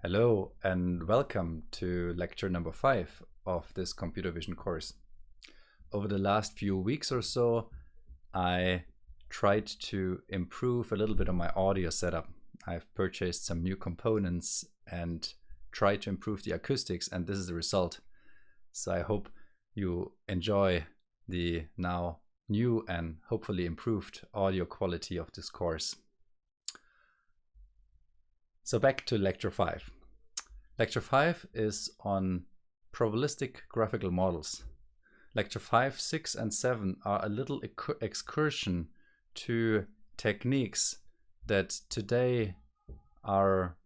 Hello and welcome to lecture number 5 of this computer vision course. Over the last few weeks or so, I tried to improve a little bit on my audio setup. I've purchased some new components and tried to improve the acoustics, and this is the result. So I hope you enjoy the now new and hopefully improved audio quality of this course. So back to lecture 5. Lecture 5 is on probabilistic graphical models. Lecture 5, 6, and 7 are a little excursion to techniques that today are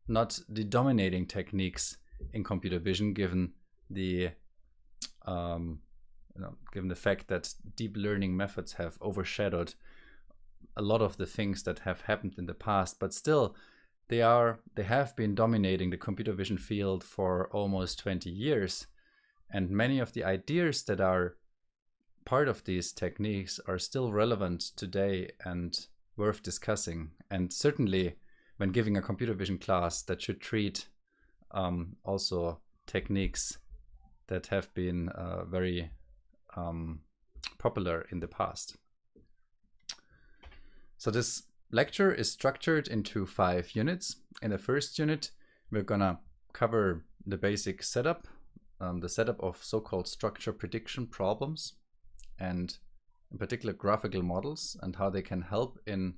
not the dominating techniques in computer vision, given the fact that deep learning methods have overshadowed a lot of the things that have happened in the past, but still they have been dominating the computer vision field for almost 20 years, and many of the ideas that are part of these techniques are still relevant today and worth discussing. And certainly when giving a computer vision class, that should treat also techniques that have been very popular in the past. So this lecture is structured into 5 units. In the first unit, we're gonna cover the basic setup, the setup of so-called structure prediction problems, and in particular graphical models and how they can help in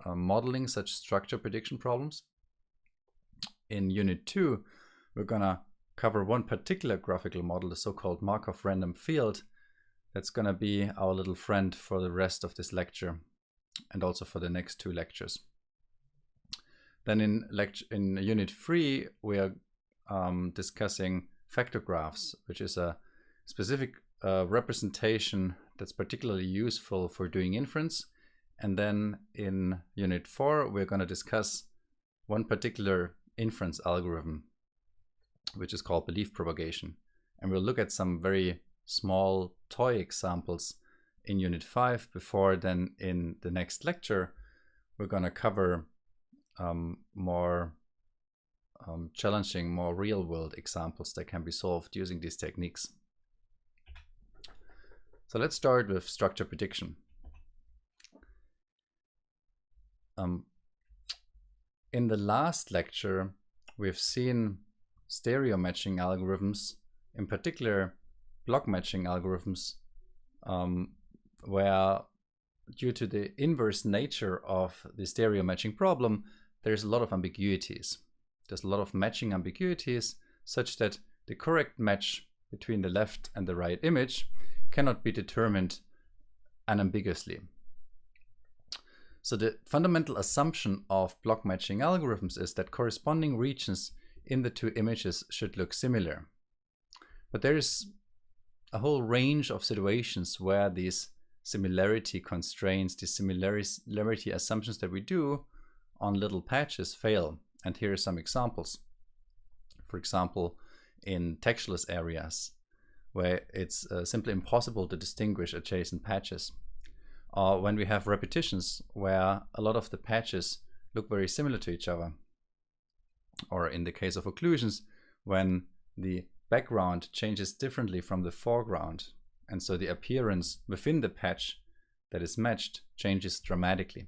modeling such structure prediction problems. In unit 2, we're gonna cover one particular graphical model, the so-called Markov random field. That's gonna be our little friend for the rest of this lecture, and also for the next 2 lectures. Then in unit 3, we are discussing vector graphs, which is a specific representation that's particularly useful for doing inference. And then in unit 4, we're going to discuss one particular inference algorithm, which is called belief propagation. And we'll look at some very small toy examples in unit 5, before then in the next lecture we're going to cover more challenging, more real-world examples that can be solved using these techniques. So let's start with structure prediction. In the last lecture we've seen stereo matching algorithms, in particular block matching algorithms, where due to the inverse nature of the stereo matching problem, there's a lot of ambiguities. There's a lot of matching ambiguities such that the correct match between the left and the right image cannot be determined unambiguously. So the fundamental assumption of block matching algorithms is that corresponding regions in the 2 images should look similar. But there is a whole range of situations where these similarity constraints, the similarity assumptions that we do on little patches fail. And here are some examples. For example, in textureless areas, where it's simply impossible to distinguish adjacent patches. Or when we have repetitions, where a lot of the patches look very similar to each other. Or in the case of occlusions, when the background changes differently from the foreground, and so the appearance within the patch that is matched changes dramatically.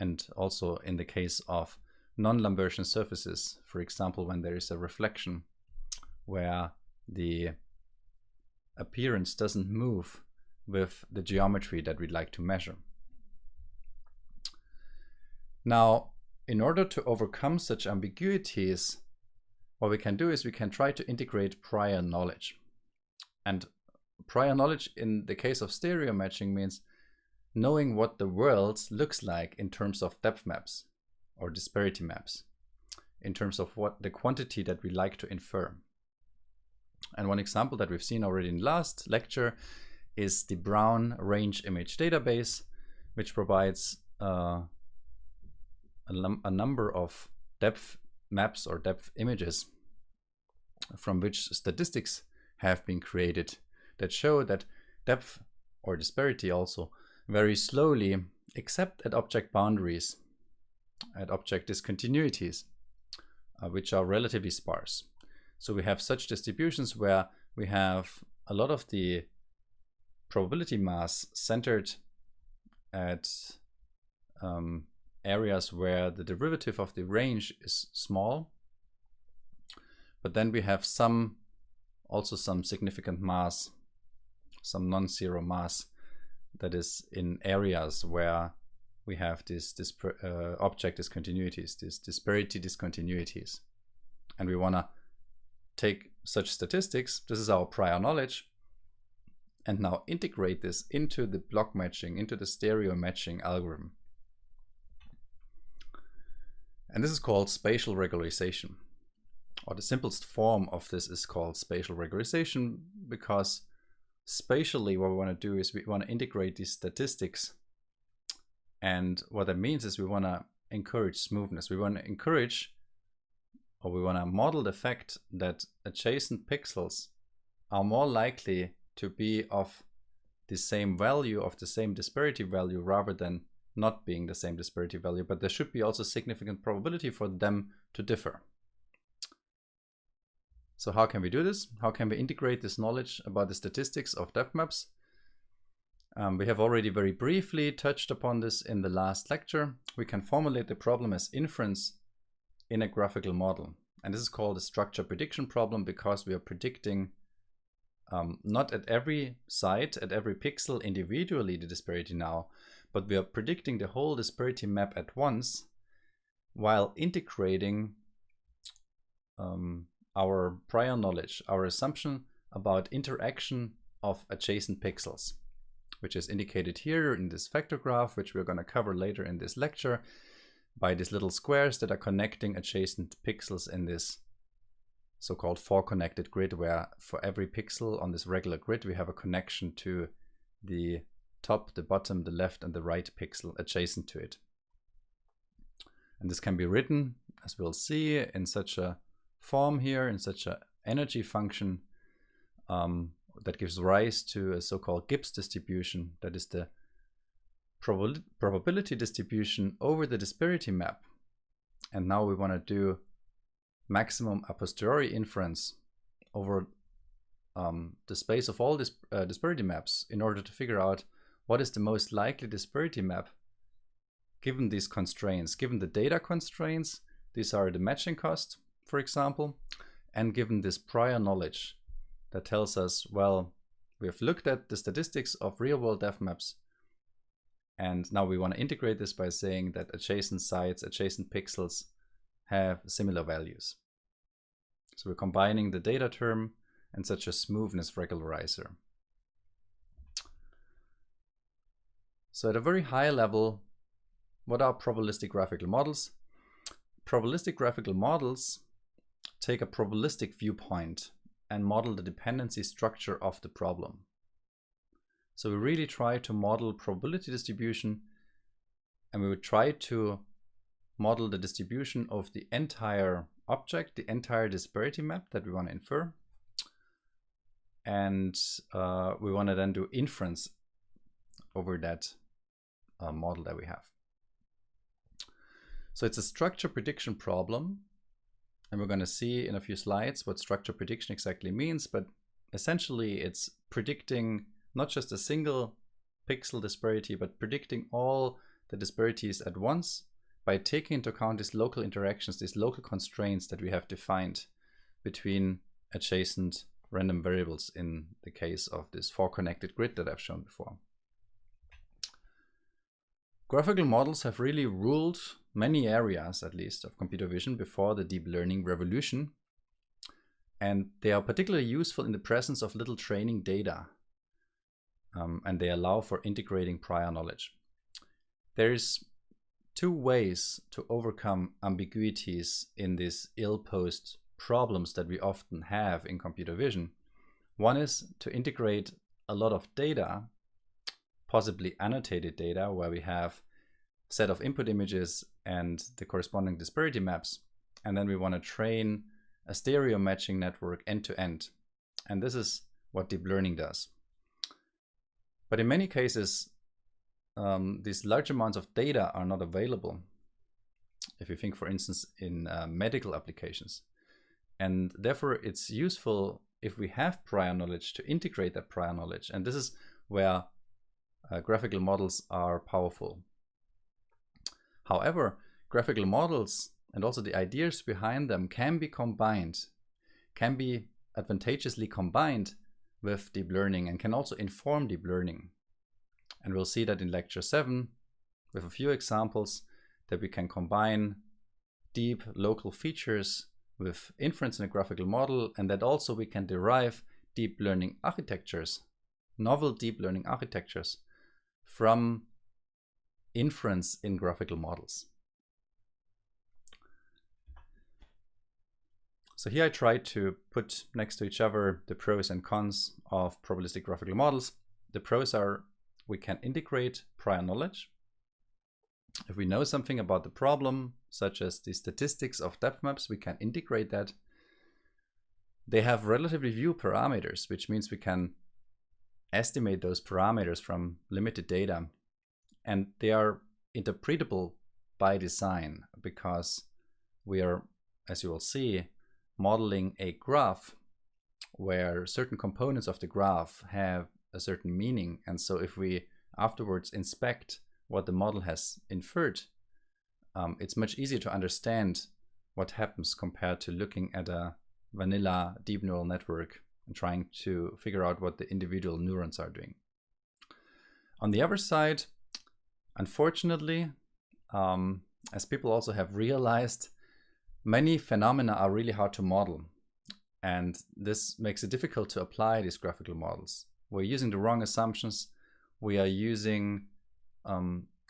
And also in the case of non-Lambertian surfaces, for example, when there is a reflection where the appearance doesn't move with the geometry that we'd like to measure. Now, in order to overcome such ambiguities, what we can do is we can try to integrate prior knowledge. And prior knowledge in the case of stereo matching means knowing what the world looks like in terms of depth maps or disparity maps, in terms of what the quantity that we like to infer. And one example that we've seen already in last lecture is the Brown range image database, which provides a number of depth maps or depth images from which statistics have been created that show that depth or disparity also very slowly, except at object boundaries, at object discontinuities. which are relatively sparse. So we have such distributions where we have a lot of the probability mass centered at areas where the derivative of the range is small, but then we have also some significant mass, some non-zero mass that is in areas where we have this object discontinuities, these disparity discontinuities. And we want to take such statistics, this is our prior knowledge, and now integrate this into the block matching, into the stereo matching algorithm. And this is called spatial regularization. Or the simplest form of this is called spatial regularization, because spatially what we want to do is we want to integrate these statistics. And what that means is we want to encourage smoothness. We want to encourage, or we want to model the fact that adjacent pixels are more likely to be of the same value, of the same disparity value, rather than not being the same disparity value, but there should be also significant probability for them to differ. So how can we do this? How can we integrate this knowledge about the statistics of depth maps? We have already very briefly touched upon this in the last lecture. We can formulate the problem as inference in a graphical model. And this is called a structure prediction problem, because we are predicting not at every site, at every pixel individually the disparity now, but we are predicting the whole disparity map at once while integrating our prior knowledge, our assumption about interaction of adjacent pixels, which is indicated here in this vector graph, which we're going to cover later in this lecture, by these little squares that are connecting adjacent pixels in this so-called four-connected grid, where for every pixel on this regular grid we have a connection to the top, the bottom, the left, and the right pixel adjacent to it. And this can be written, as we'll see, in such a form here, in such an energy function that gives rise to a so-called Gibbs distribution, that is the probability distribution over the disparity map. And now we want to do maximum a posteriori inference over the space of all disparity maps in order to figure out what is the most likely disparity map given these constraints, given the data constraints. These are the matching cost, for example, and given this prior knowledge that tells us, well, we have looked at the statistics of real-world depth maps, and now we want to integrate this by saying that adjacent sites, adjacent pixels have similar values. So we're combining the data term and such a smoothness regularizer. So at a very high level, what are probabilistic graphical models? Probabilistic graphical models take a probabilistic viewpoint and model the dependency structure of the problem. So we really try to model probability distribution, and we would try to model the distribution of the entire object, the entire disparity map that we want to infer. And we want to then do inference over that model that we have. So it's a structure prediction problem, and we're going to see in a few slides what structure prediction exactly means, but essentially it's predicting not just a single pixel disparity, but predicting all the disparities at once by taking into account these local interactions, these local constraints that we have defined between adjacent random variables in the case of this four-connected grid that I've shown before. Graphical models have really ruled many areas, at least, of computer vision before the deep learning revolution. And they are particularly useful in the presence of little training data. And they allow for integrating prior knowledge. There's two ways to overcome ambiguities in these ill-posed problems that we often have in computer vision. One is to integrate a lot of data, possibly annotated data, where we have a set of input images and the corresponding disparity maps, and then we want to train a stereo matching network end-to-end. And this is what deep learning does. But in many cases, these large amounts of data are not available. if you think, for instance, in medical applications. And therefore, it's useful if we have prior knowledge to integrate that prior knowledge. And this is where graphical models are powerful. However, graphical models and also the ideas behind them can be combined, can be advantageously combined with deep learning, and can also inform deep learning. And we'll see that in lecture 7 with a few examples that we can combine deep local features with inference in a graphical model, and that also we can derive deep learning architectures, novel deep learning architectures from inference in graphical models. So here I tried to put next to each other the pros and cons of probabilistic graphical models. The pros are we can integrate prior knowledge. If we know something about the problem, such as the statistics of depth maps, we can integrate that. They have relatively few parameters, which means we can estimate those parameters from limited data. And they are interpretable by design, because we are, as you will see, modeling a graph where certain components of the graph have a certain meaning. And so if we afterwards inspect what the model has inferred, it's much easier to understand what happens compared to looking at a vanilla deep neural network and trying to figure out what the individual neurons are doing. On the other side, unfortunately, as people also have realized, many phenomena are really hard to model. And this makes it difficult to apply these graphical models. We're using the wrong assumptions. We are using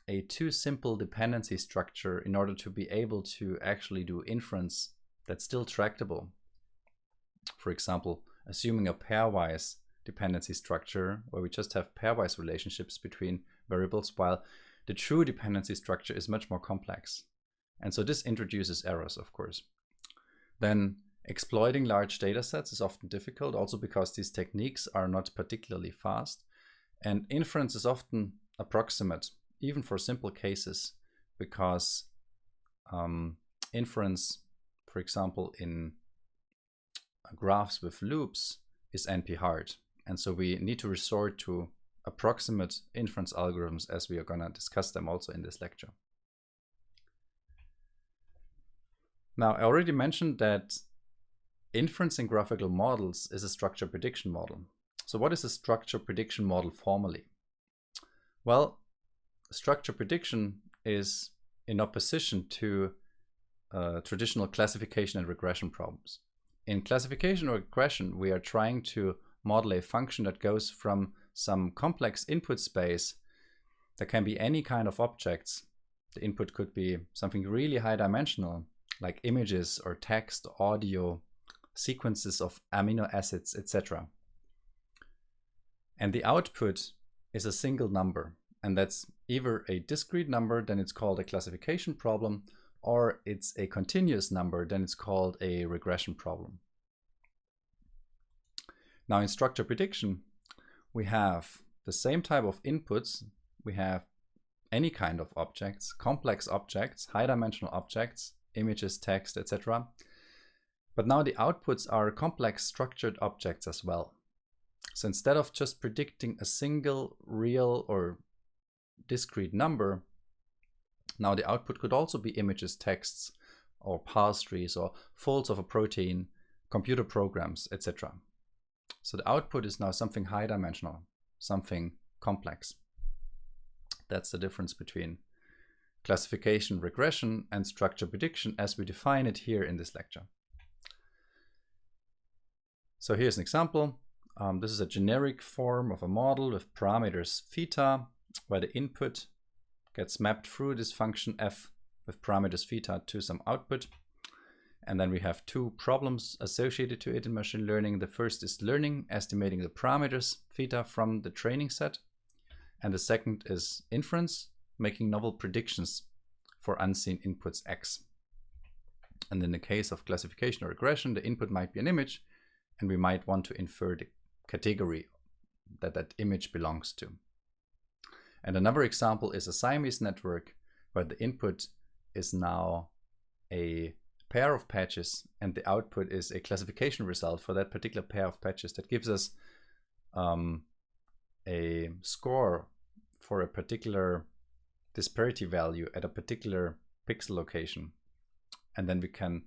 a too simple dependency structure in order to be able to actually do inference that's still tractable. For example, assuming a pairwise dependency structure where we just have pairwise relationships between variables, while the true dependency structure is much more complex. And so this introduces errors, of course. Then exploiting large data sets is often difficult, also because these techniques are not particularly fast. And inference is often approximate, even for simple cases, because inference, for example, in graphs with loops is NP-hard. And so we need to resort to approximate inference algorithms, as we are going to discuss them also in this lecture. Now, I already mentioned that inference in graphical models is a structure prediction model. So what is a structure prediction model formally? Well, structure prediction is in opposition to traditional classification and regression problems. In classification or regression, we are trying to model a function that goes from some complex input space that can be any kind of objects. The input could be something really high dimensional, like images or text, audio, sequences of amino acids, etc. And the output is a single number, and that's either a discrete number, then it's called a classification problem, or it's a continuous number, then it's called a regression problem. Now in structure prediction, we have the same type of inputs. We have any kind of objects, complex objects, high dimensional objects, images, text, etc. But now the outputs are complex structured objects as well. So instead of just predicting a single real or discrete number, now the output could also be images, texts, or parse trees, or folds of a protein, computer programs, etc. So the output is now something high dimensional, something complex. That's the difference between classification, regression, and structure prediction as we define it here in this lecture. So here's an example. This is a generic form of a model with parameters theta, where the input gets mapped through this function f with parameters theta to some output. And then we have two problems associated to it in machine learning. The first is learning, estimating the parameters theta from the training set. And the second is inference, making novel predictions for unseen inputs x. And in the case of classification or regression, the input might be an image, and we might want to infer the category that that image belongs to. And another example is a Siamese network, where the input is now a pair of patches, and the output is a classification result for that particular pair of patches that gives us a score for a particular disparity value at a particular pixel location. And then we can,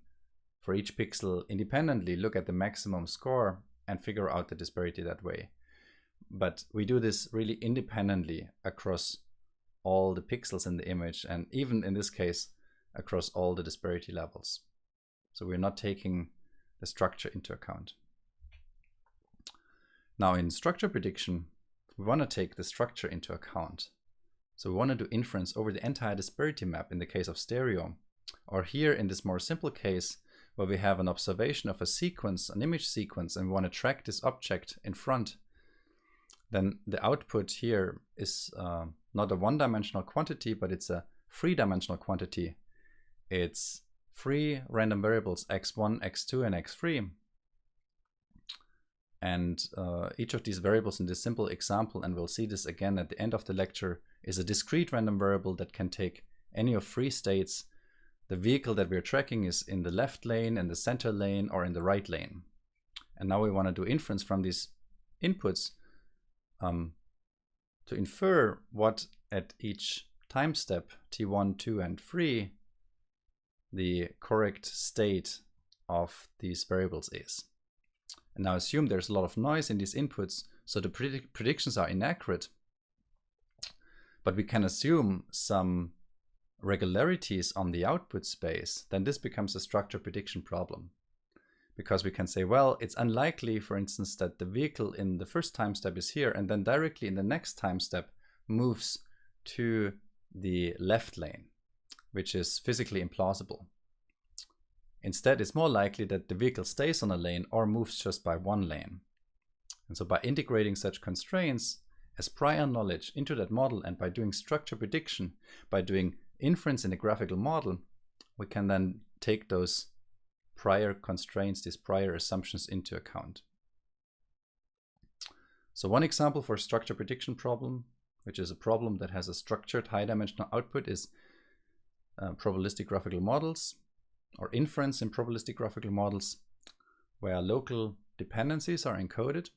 for each pixel independently, look at the maximum score and figure out the disparity that way. But we do this really independently across all the pixels in the image, and even in this case, across all the disparity levels. So we're not taking the structure into account. Now in structure prediction, we want to take the structure into account. So we want to do inference over the entire disparity map in the case of stereo. Or here in this more simple case, where we have an observation of a sequence, an image sequence, and we want to track this object in front, then the output here is not a one-dimensional quantity, but it's a three-dimensional quantity. It's three random variables, x1, x2, and x3. And each of these variables in this simple example, and we'll see this again at the end of the lecture, is a discrete random variable that can take any of three states. The vehicle that we're tracking is in the left lane, in the center lane, or in the right lane. And now we want to do inference from these inputs to infer what at each time step, t1, 2, and 3, the correct state of these variables is. And now assume there's a lot of noise in these inputs, so the predictions are inaccurate. But we can assume some regularities on the output space, then this becomes a structure prediction problem. Because we can say, well, it's unlikely, for instance, that the vehicle in the first time step is here, and then directly in the next time step moves to the left lane, which is physically implausible. Instead, it's more likely that the vehicle stays on a lane or moves just by one lane. And so by integrating such constraints as prior knowledge into that model, and by doing structure prediction, by doing inference in a graphical model, we can then take those prior constraints, these prior assumptions into account. So one example for a structure prediction problem, which is a problem that has a structured high-dimensional output, is probabilistic graphical models, or inference in probabilistic graphical models, where local dependencies are encoded,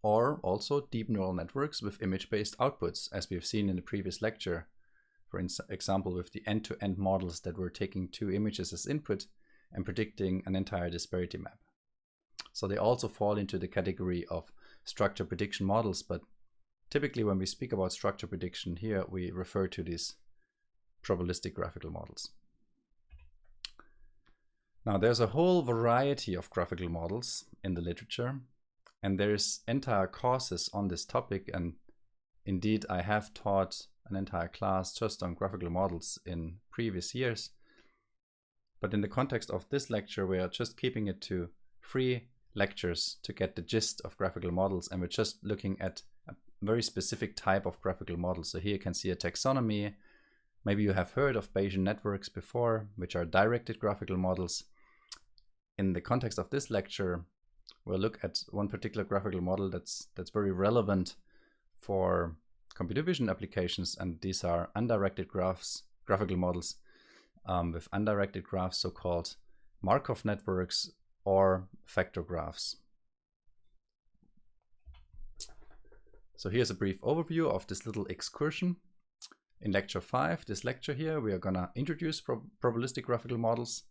or also deep neural networks with image-based outputs, as we've seen in the previous lecture. For example, with the end-to-end models that were taking two images as input and predicting an entire disparity map. So they also fall into the category of structure prediction models, but typically when we speak about structure prediction here, we refer to these probabilistic graphical models. Now there's a whole variety of graphical models in the literature, and there's entire courses on this topic, and indeed I have taught an entire class just on graphical models in previous years. But in the context of this lecture, we are just keeping it to 3 lectures to get the gist of graphical models, and we're just looking at a very specific type of graphical model. So here you can see a taxonomy. Maybe you have heard of Bayesian networks before, which are directed graphical models. In the context of this lecture, we'll look at one particular graphical model that's very relevant for computer vision applications, and these are undirected graphical models with undirected graphs, so-called Markov networks or vector graphs. So here's a brief overview of this little excursion. In lecture 5, this lecture here, we are going to introduce probabilistic graphical models.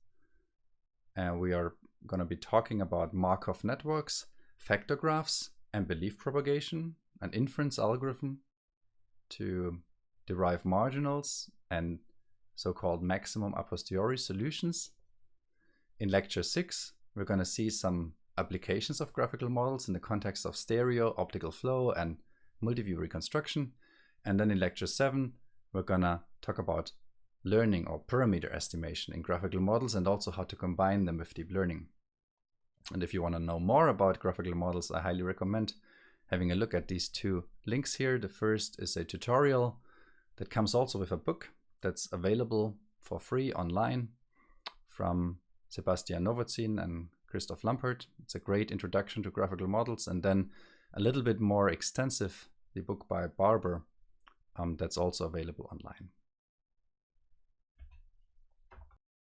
And we are going to be talking about Markov networks, vector graphs, and belief propagation, an inference algorithm to derive marginals and so-called maximum a posteriori solutions. In lecture 6, we're going to see some applications of graphical models in the context of stereo, optical flow, and multi-view reconstruction. And then in lecture 7, we're going to talk about learning or parameter estimation in graphical models, and also how to combine them with deep learning. And if you want to know more about graphical models, I highly recommend having a look at these 2 links here. The first is a tutorial that comes also with a book that's available for free online from Sebastian Novotny and Christoph Lampert. It's a great introduction to graphical models. And then a little bit more extensive, the book by Barber, that's also available online.